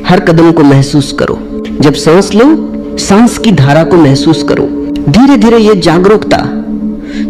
हर कदम को महसूस करो। जब सांस लो, सांस की धारा को महसूस करो। धीरे धीरे ये जागरूकता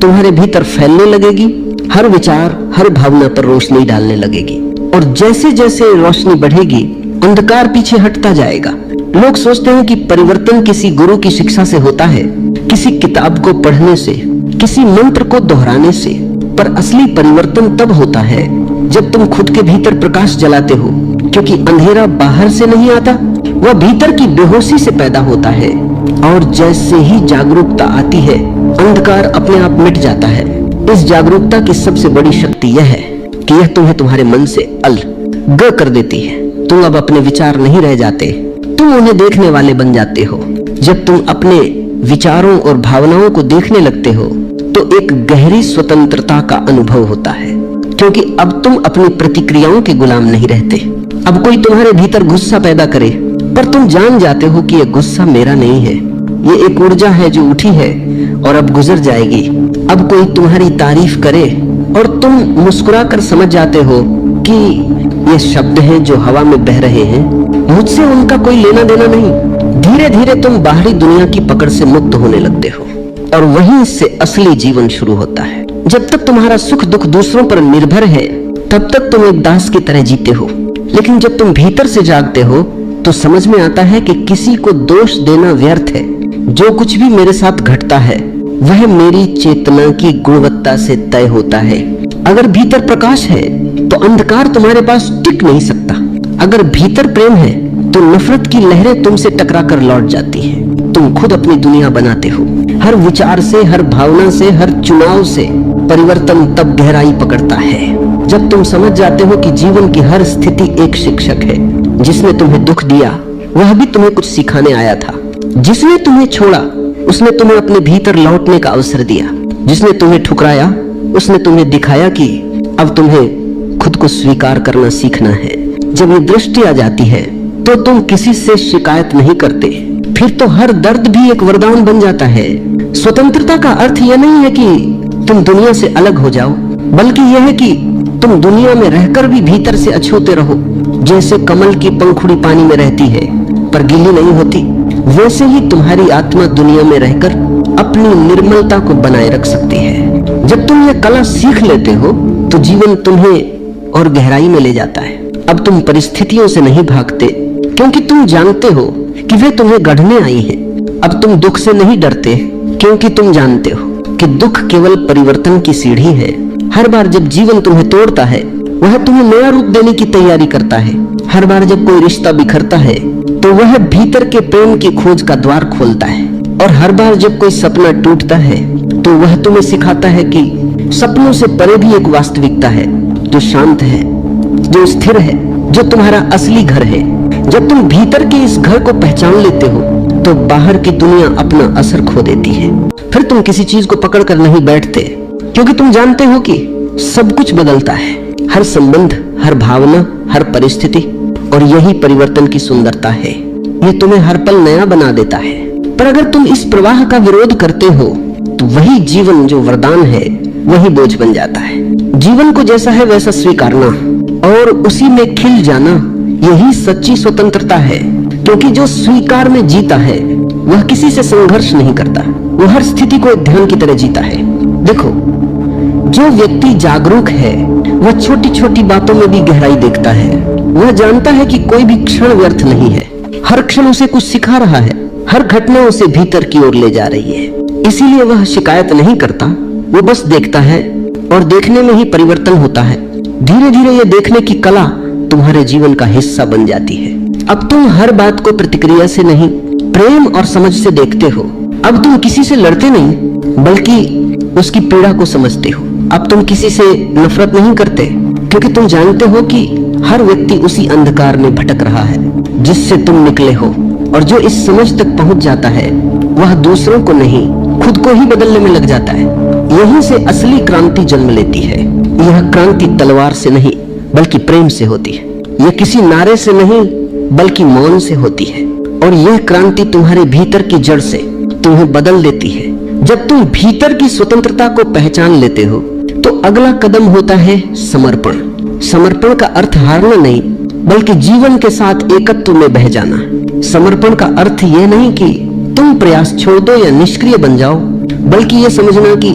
तुम्हारे भीतर फैलने लगेगी, हर विचार, हर भावना पर रोशनी डालने लगेगी। और जैसे जैसे रोशनी बढ़ेगी, अंधकार पीछे हटता जाएगा। लोग सोचते हैं कि परिवर्तन किसी गुरु की शिक्षा से होता है, किसी किताब को पढ़ने से, किसी मंत्र को दोहराने से। पर असली परिवर्तन तब होता है जब तुम खुद के भीतर प्रकाश जलाते हो, क्योंकि अंधेरा बाहर से नहीं आता, वह भीतर की बेहोशी से पैदा होता है। और जैसे ही जागरूकता आती है, अंधकार अपने आप मिट जाता है। इस जागरूकता की सबसे बड़ी शक्ति यह है कि यह तुम्हें तुम्हारे मन से अलग कर देती है। तुम अब अपने विचार नहीं रह जाते, तुम उन्हें देखने वाले बन जाते हो। जब तुम अपने विचारों और भावनाओं को देखने लगते हो तो एक गहरी स्वतंत्रता का अनुभव होता है, क्योंकि अब तुम अपनी प्रतिक्रियाओं के गुलाम नहीं रहते। अब कोई तुम्हारे भीतर गुस्सा पैदा करे, पर तुम जान जाते हो कि यह गुस्सा मेरा नहीं है, ये एक ऊर्जा है जो उठी है और अब गुजर जाएगी। अब कोई तुम्हारी तारीफ करे और तुम मुस्कुराकर समझ जाते हो कि ये शब्द हैं जो हवा में बह रहे हैं, मुझसे उनका कोई लेना देना नहीं। धीरे धीरे तुम बाहरी दुनिया की पकड़ से मुक्त होने लगते हो और वहीं से असली जीवन शुरू होता है। जब तक तुम्हारा सुख दुख दूसरों पर निर्भर है, तब तक तुम एक दास की तरह जीते हो। लेकिन जब तुम भीतर से जागते हो तो समझ में आता है कि किसी को दोष देना व्यर्थ है। जो कुछ भी मेरे साथ घटता है वह मेरी चेतना की गुणवत्ता से तय होता है। अगर भीतर प्रकाश है तो अंधकार तुम्हारे पास टिक नहीं सकता। अगर भीतर प्रेम है तो नफरत की लहरें तुमसे टकरा कर लौट जाती हैं। तुम खुद अपनी दुनिया बनाते हो। हर विचार से, हर भावना से, हर चुनाव से परिवर्तन तब गहराई पकड़ता है जब तुम समझ जाते हो कि जीवन की हर स्थिति एक शिक्षक है। जिसने तुम्हें दुख दिया वह भी तुम्हें कुछ सिखाने आया था। जिसने तुम्हें छोड़ा उसने तुम्हें अपने भीतर लौटने का अवसर दिया। जिसने तुम्हें ठुकराया उसने तुम्हें दिखाया कि अब तुम्हें खुद को स्वीकार करना सीखना है। जब ये दृष्टि आ जाती है तो तुम किसी से शिकायत नहीं करते। फिर तो हर दर्द भी एक वरदान बन जाता है। स्वतंत्रता का अर्थ यह नहीं है कि तुम दुनिया से अलग हो जाओ, बल्कि यह है कि तुम दुनिया में रहकर भी भीतर से अछूते रहो। जैसे कमल की पंखुड़ी पानी में रहती है पर गीली नहीं होती, वैसे ही तुम्हारी आत्मा दुनिया में रहकर अपनी निर्मलता को बनाए रख सकती है। जब तुम यह कला सीख लेते हो तो जीवन तुम्हें और गहराई में ले जाता है। अब तुम परिस्थितियों से नहीं भागते, क्योंकि तुम जानते हो कि वे तुम्हें गढ़ने आई हैं। अब तुम दुख से नहीं डरते, क्योंकि तुम जानते हो कि दुख केवल परिवर्तन की सीढ़ी है। हर बार जब जीवन तुम्हें तोड़ता है, वह तुम्हें नया रूप देने की तैयारी करता है। हर बार जब कोई रिश्ता बिखरता है तो वह भीतर के प्रेम की खोज का द्वार खोलता है। और हर बार जब कोई सपना टूटता है तो वह तुम्हें सिखाता है कि सपनों से परे भी एक वास्तविकता है जो शांत है, जो स्थिर है, जो तुम्हारा असली घर है। जब तुम भीतर के इस घर को पहचान लेते हो तो बाहर की दुनिया अपना असर खो देती है। फिर तुम किसी चीज को पकड़ कर नहीं बैठते, क्योंकि तुम जानते हो कि सब कुछ बदलता है। हर संबंध, हर भावना, हर परिस्थिति। और यही परिवर्तन की सुंदरता है। ये तुम्हें हर पल नया बना देता है। पर अगर तुम इस प्रवाह का विरोध करते हो तो वही जीवन जो वरदान है वही बोझ बन जाता है। जीवन को जैसा है वैसा स्वीकारना और उसी में खिल जाना, यही सच्ची स्वतंत्रता है। क्योंकि जो स्वीकार में जीता है वह किसी से संघर्ष नहीं करता, वो हर स्थिति को एक ध्यान की तरह जीता है। देखो, जो व्यक्ति जागरूक है वह छोटी छोटी बातों में भी गहराई देखता है। वह जानता है कि कोई भी क्षण व्यर्थ नहीं है। हर क्षण उसे कुछ सिखा रहा है, हर घटना उसे भीतर की ओर ले जा रही है। इसीलिए वह शिकायत नहीं करता, वो बस देखता है और देखने में ही परिवर्तन होता है। धीरे धीरे ये देखने की कला तुम्हारे जीवन का हिस्सा बन जाती है। अब तुम हर बात को प्रतिक्रिया से नहीं, प्रेम और समझ से देखते हो। अब तुम किसी से लड़ते नहीं, बल्कि उसकी पीड़ा को समझते हो। अब तुम किसी से नफरत नहीं करते, क्योंकि तुम जानते हो कि हर व्यक्ति उसी अंधकार में भटक रहा है जिससे तुम निकले हो। और जो इस समझ तक पहुंच जाता है वह दूसरों को नहीं, खुद को ही बदलने में लग जाता है। यहीं से असली क्रांति जन्म लेती है। यह क्रांति तलवार से नहीं बल्कि प्रेम से होती है। यह किसी नारे से नहीं बल्कि मौन से होती है। और यह क्रांति तुम्हारे भीतर की जड़ से तुम्हें बदल देती है। जब तुम भीतर की स्वतंत्रता को पहचान लेते हो तो अगला कदम होता है समर्पण। समर्पण का अर्थ हारना नहीं बल्कि जीवन के साथ एकत्व में बह जाना। समर्पण का अर्थ यह नहीं कि तुम प्रयास छोड़ दो या निष्क्रिय बन जाओ, बल्कि यह समझना कि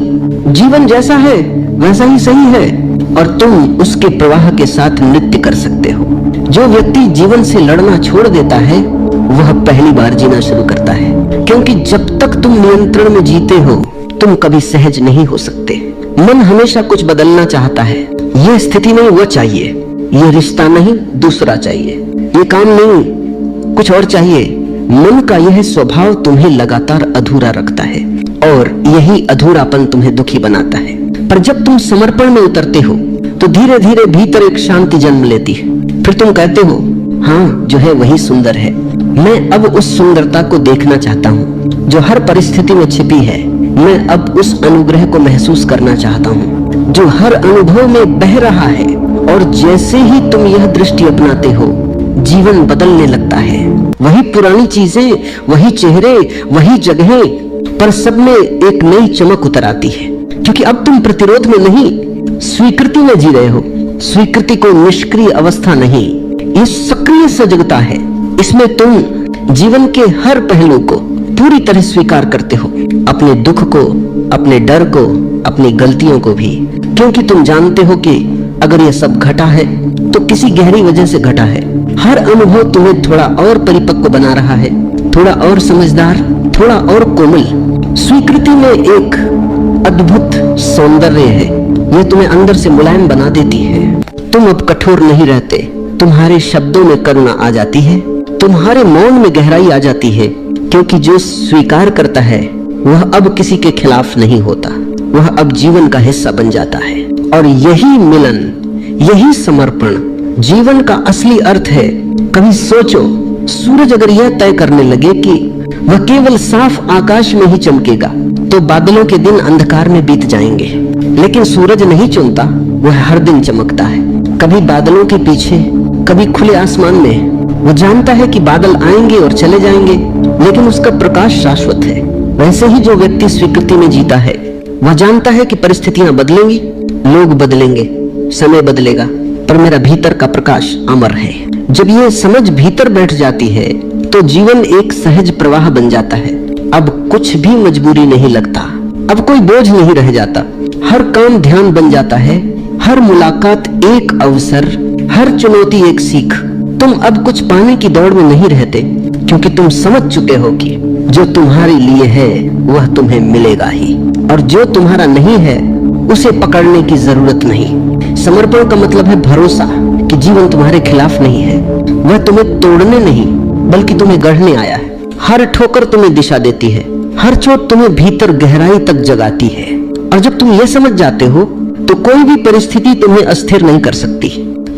जीवन जैसा है वैसा ही सही है और तुम उसके प्रवाह के साथ नृत्य कर सकते हो। जो व्यक्ति जीवन से लड़ना छोड़ देता है वह पहली बार जीना शुरू करता है, क्योंकि जब तक तुम नियंत्रण में जीते हो तुम कभी सहज नहीं हो सकते। मन हमेशा कुछ बदलना चाहता है। यह स्थिति नहीं वो चाहिए, यह रिश्ता नहीं दूसरा चाहिए, ये काम नहीं कुछ और चाहिए। मन का यह स्वभाव तुम्हें लगातार अधूरा रखता है और यही अधूरापन तुम्हें दुखी बनाता है। पर जब तुम समर्पण में उतरते हो तो धीरे धीरे भीतर एक शांति जन्म लेती है। फिर तुम कहते हो, हाँ जो है वही सुंदर है। मैं अब उस सुंदरता को देखना चाहता हूँ जो हर परिस्थिति में छिपी है। मैं अब उस अनुग्रह को महसूस करना चाहता हूँ जो हर अनुभव में बह रहा है। और जैसे ही तुम यह दृष्टि अपनाते हो जीवन बदलने लगता है। वही पुरानी चीजें, वही चेहरे, वही जगहें, पर सब में एक नई चमक उतर आती है, क्योंकि अब तुम प्रतिरोध में नहीं स्वीकृति में जी रहे हो। स्वीकृति को निष्क्रिय अवस्था नहीं, ये सक्रिय सजगता है। इसमें तुम जीवन के हर पहलू को पूरी तरह स्वीकार करते हो, अपने दुख को, अपने डर को, अपनी गलतियों को भी, क्योंकि तुम जानते हो कि अगर यह सब घटा है तो किसी गहरी वजह से घटा है। हर अनुभव तुम्हें थोड़ा और परिपक्व बना रहा है, थोड़ा और समझदार, थोड़ा और कोमल। स्वीकृति में एक अद्भुत सौंदर्य है, यह तुम्हें अंदर से मुलायम बना देती है। तुम अब कठोर नहीं रहते, तुम्हारे शब्दों में करुणा आ जाती है, तुम्हारे मौन में गहराई आ जाती है, क्योंकि जो स्वीकार करता है वह अब किसी के खिलाफ नहीं होता, वह अब जीवन का हिस्सा बन जाता है। और यही मिलन, यही समर्पण जीवन का असली अर्थ है। कभी सोचो, सूरज अगर यह तय करने लगे कि वह केवल साफ आकाश में ही चमकेगा तो बादलों के दिन अंधकार में बीत जाएंगे, लेकिन सूरज नहीं चुनता, वह हर दिन चमकता है, कभी बादलों के पीछे, कभी खुले आसमान में। वो जानता है कि बादल आएंगे और चले जाएंगे, लेकिन उसका प्रकाश शाश्वत है। वैसे ही जो व्यक्ति स्वीकृति में जीता है वह जानता है कि परिस्थितियां बदलेंगी, लोग बदलेंगे, समय बदलेगा, पर मेरा भीतर का प्रकाश अमर है। जब यह समझ भीतर बैठ जाती है तो जीवन एक सहज प्रवाह बन जाता है। अब कुछ भी मजबूरी नहीं लगता, अब कोई बोझ नहीं रह जाता, हर काम ध्यान बन जाता है, हर मुलाकात एक अवसर, हर चुनौती एक सीख। तुम अब कुछ पाने की दौड़ में नहीं रहते, क्योंकि तुम समझ चुके हो कि जो तुम्हारे लिए है वह तुम्हें मिलेगा ही, और जो तुम्हारा नहीं है उसे पकड़ने की जरूरत नहीं। समर्पण का मतलब है भरोसा कि जीवन तुम्हारे खिलाफ नहीं है, वह तुम्हें तोड़ने नहीं बल्कि तुम्हें गढ़ने आया है। हर ठोकर तुम्हें दिशा देती है, हर चोट तुम्हें भीतर गहराई तक जगाती है। और जब तुम यह समझ जाते हो तो कोई भी परिस्थिति तुम्हें अस्थिर नहीं कर सकती।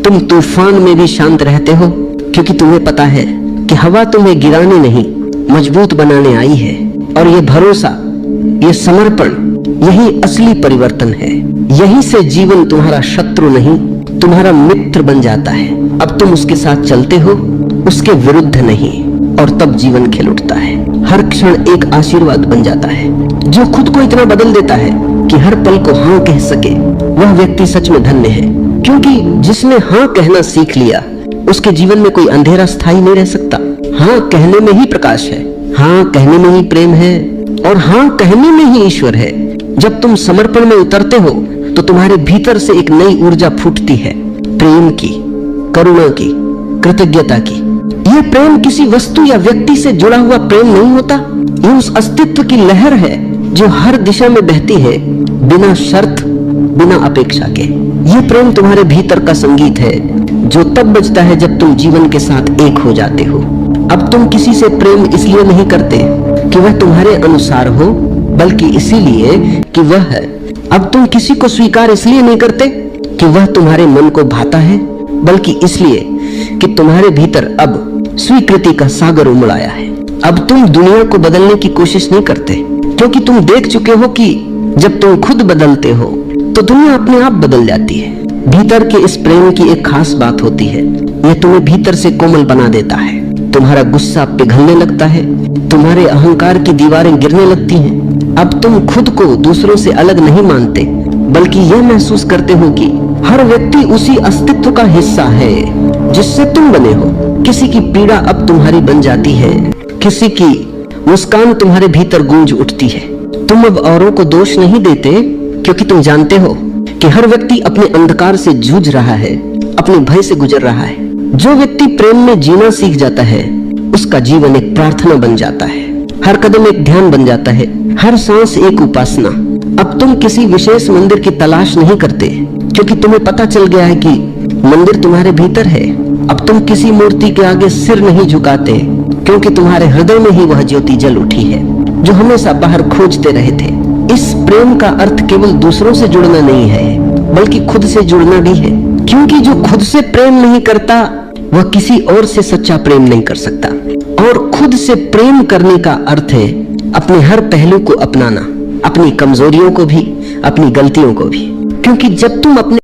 तुम तूफान में भी शांत रहते हो, क्योंकि तुम्हें पता है कि हवा तुम्हें गिराने नहीं मजबूत बनाने आई है। और ये भरोसा, ये समर्पण, यही असली परिवर्तन है। यहीं से जीवन तुम्हारा शत्रु नहीं, तुम्हारा मित्र बन जाता है। अब तुम उसके साथ चलते हो, उसके विरुद्ध नहीं, और तब जीवन खिल उठता है। हर क्षण एक आशीर्वाद बन जाता है। जो खुद को इतना बदल देता है कि हर पल को हाँ कह सके, वह व्यक्ति सच में धन्य है, क्योंकि जिसने हाँ कहना सीख लिया उसके जीवन में कोई अंधेरा स्थायी नहीं रह सकता। हाँ कहने में ही प्रकाश है, हाँ कहने में ही प्रेम है, और हाँ कहने में ही ईश्वर है। जब तुम समर्पण में उतरते हो तो तुम्हारे भीतर से एक नई ऊर्जा फूटती है, प्रेम की, करुणा की, कृतज्ञता की। यह प्रेम किसी वस्तु या व्यक्ति से जुड़ा हुआ प्रेम नहीं होता, यह उस अस्तित्व की लहर है जो हर दिशा में बहती है, बिना शर्त, बिना अपेक्षा के। यह प्रेम तुम्हारे भीतर का संगीत है जो तब बजता है जब तुम जीवन के साथ एक हो जाते हो। अब तुम किसी से प्रेम इसलिए नहीं करते कि वह तुम्हारे अनुसार हो, बल्कि इसीलिए कि वह है। अब तुम किसी को स्वीकार इसलिए नहीं करते कि वह तुम्हारे मन को भाता है, बल्कि इसलिए कि तुम्हारे भीतर अब स्वीकृति का सागर उमड़ आया है। अब तुम दुनिया को बदलने की कोशिश नहीं करते, क्योंकि तुम देख चुके हो कि जब तुम खुद बदलते हो तो दुनिया अपने आप बदल जाती है। भीतर के इस प्रेम की एक खास बात होती है, यह तुम्हें भीतर से कोमल बना देता है। तुम्हारा गुस्सा पिघलने लगता है, तुम्हारे अहंकार की दीवारें गिरने लगती हैं। अब तुम खुद को दूसरों से अलग नहीं मानते, बल्कि यह महसूस करते हो कि हर व्यक्ति उसी अस्तित्व का हिस्सा है जिससे तुम बने हो। किसी की पीड़ा अब तुम्हारी बन जाती है, किसी की मुस्कान तुम्हारे भीतर गूंज उठती है। तुम अब औरों को दोष नहीं देते, क्योंकि तुम जानते हो कि हर व्यक्ति अपने अंधकार से जूझ रहा है, अपने भय से गुजर रहा है। जो व्यक्ति प्रेम में जीना सीख जाता है, उसका जीवन एक प्रार्थना बन जाता है, हर कदम एक ध्यान बन जाता है, हर सांस एक उपासना। अब तुम किसी विशेष मंदिर की तलाश नहीं करते, क्योंकि तुम्हें पता चल गया है कि मंदिर तुम्हारे भीतर है। अब तुम किसी मूर्ति के आगे सिर नहीं झुकाते, क्योंकि तुम्हारे हृदय में ही वह ज्योति जल उठी है जो हमेशा बाहर खोजते रहे थे। इस प्रेम का अर्थ केवल दूसरों से जुड़ना नहीं है, बल्कि खुद से जुड़ना भी है, क्योंकि जो खुद से प्रेम नहीं करता वह किसी और से सच्चा प्रेम नहीं कर सकता। और खुद से प्रेम करने का अर्थ है अपने हर पहलू को अपनाना, अपनी कमजोरियों को भी, अपनी गलतियों को भी, क्योंकि जब तुम अपने